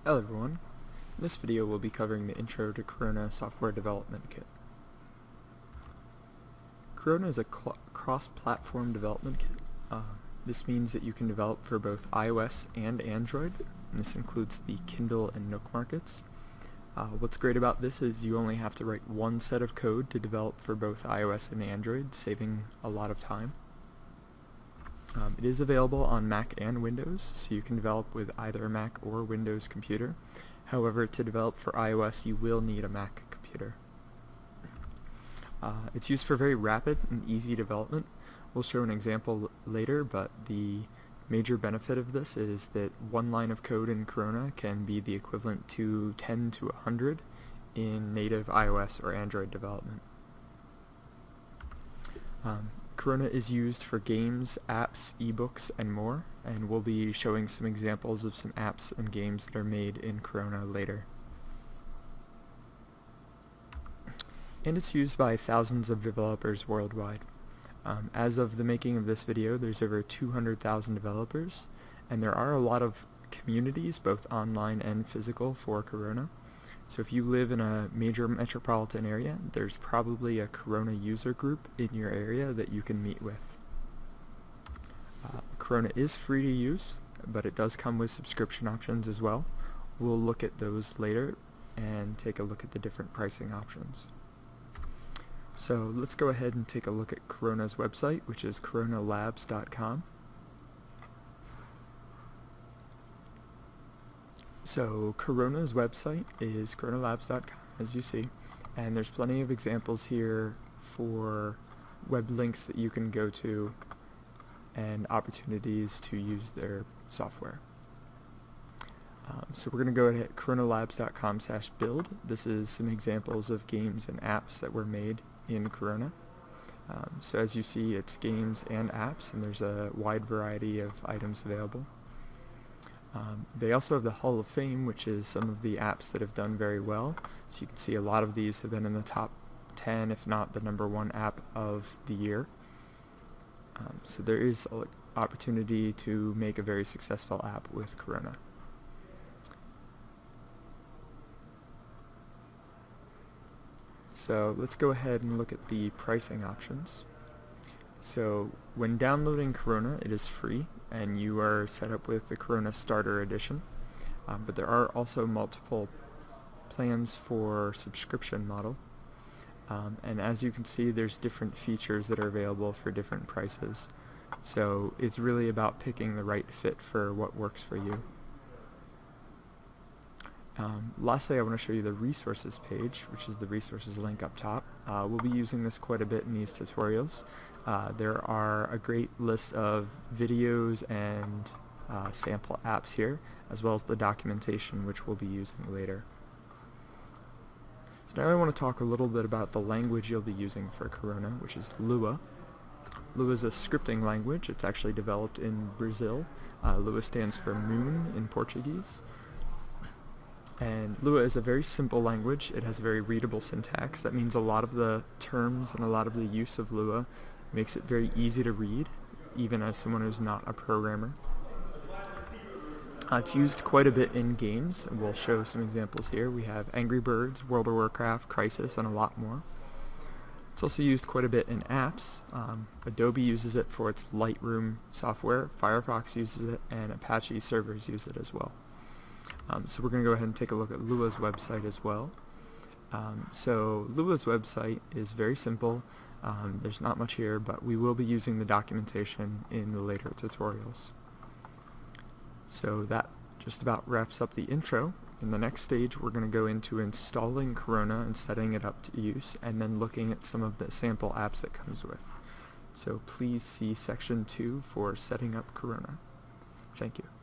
Hello everyone. In this video we'll be covering the Intro to Corona software development kit. Corona is a cross-platform development kit. This means that you can develop for both iOS and Android, and this includes the Kindle and Nook markets. What's great about this is you only have to write one set of code to develop for both iOS and Android, saving a lot of time. It is available on Mac and Windows, so you can develop with either a Mac or Windows computer. However, to develop for iOS, you will need a Mac computer. It's used for very rapid and easy development. We'll show an example later, but the major benefit of this is that one line of code in Corona can be the equivalent to 10 to 100 in native iOS or Android development. Corona is used for games, apps, ebooks, and more, and we'll be showing some examples of some apps and games that are made in Corona later. And it's used by thousands of developers worldwide. As of the making of this video, there's over 200,000 developers, and there are a lot of communities, both online and physical, for Corona. So if you live in a major metropolitan area, there's probably a Corona user group in your area that you can meet with. Corona is free to use, but it does come with subscription options as well. We'll look at those later and take a look at the different pricing options. So let's go ahead and take a look at Corona's website, which is coronalabs.com. So Corona's website is coronalabs.com, as you see, and there's plenty of examples here for web links that you can go to and opportunities to use their software. So we're going to go ahead at coronalabs.com/build. This is some examples of games and apps that were made in Corona. So as you see, it's games and apps, and there's a wide variety of items available. They also have the Hall of Fame, which is some of the apps that have done very well. So you can see a lot of these have been in the top 10, if not the #1 app of the year. So there is an opportunity to make a very successful app with Corona. So let's go ahead and look at the pricing options. So when downloading Corona, it is free, and you are set up with the Corona Starter Edition. But there are also multiple plans for subscription model. And as you can see, there's different features that are available for different prices. So it's really about picking the right fit for what works for you. Lastly, I want to show you the resources page, which is the resources link up top. We'll be using this quite a bit in these tutorials. There are a great list of videos and sample apps here, as well as the documentation, which we'll be using later. So now I want to talk a little bit about the language you'll be using for Corona, which is Lua. Lua is a scripting language. It's actually developed in Brazil. Lua stands for moon in Portuguese. And Lua is a very simple language. It has a very readable syntax. That means a lot of the terms and a lot of the use of Lua makes it very easy to read, even as someone who's not a programmer. It's used quite a bit in games, and we'll show some examples here. We have Angry Birds, World of Warcraft, Crisis, and a lot more. It's also used quite a bit in apps. Adobe uses it for its Lightroom software, Firefox uses it, and Apache servers use it as well. So we're going to go ahead and take a look at Lua's website as well. So Lua's website is very simple. There's not much here, but we will be using the documentation in the later tutorials. So that just about wraps up the intro. In the next stage, we're going to go into installing Corona and setting it up to use, and then looking at some of the sample apps it comes with. So please see section 2 for setting up Corona. Thank you.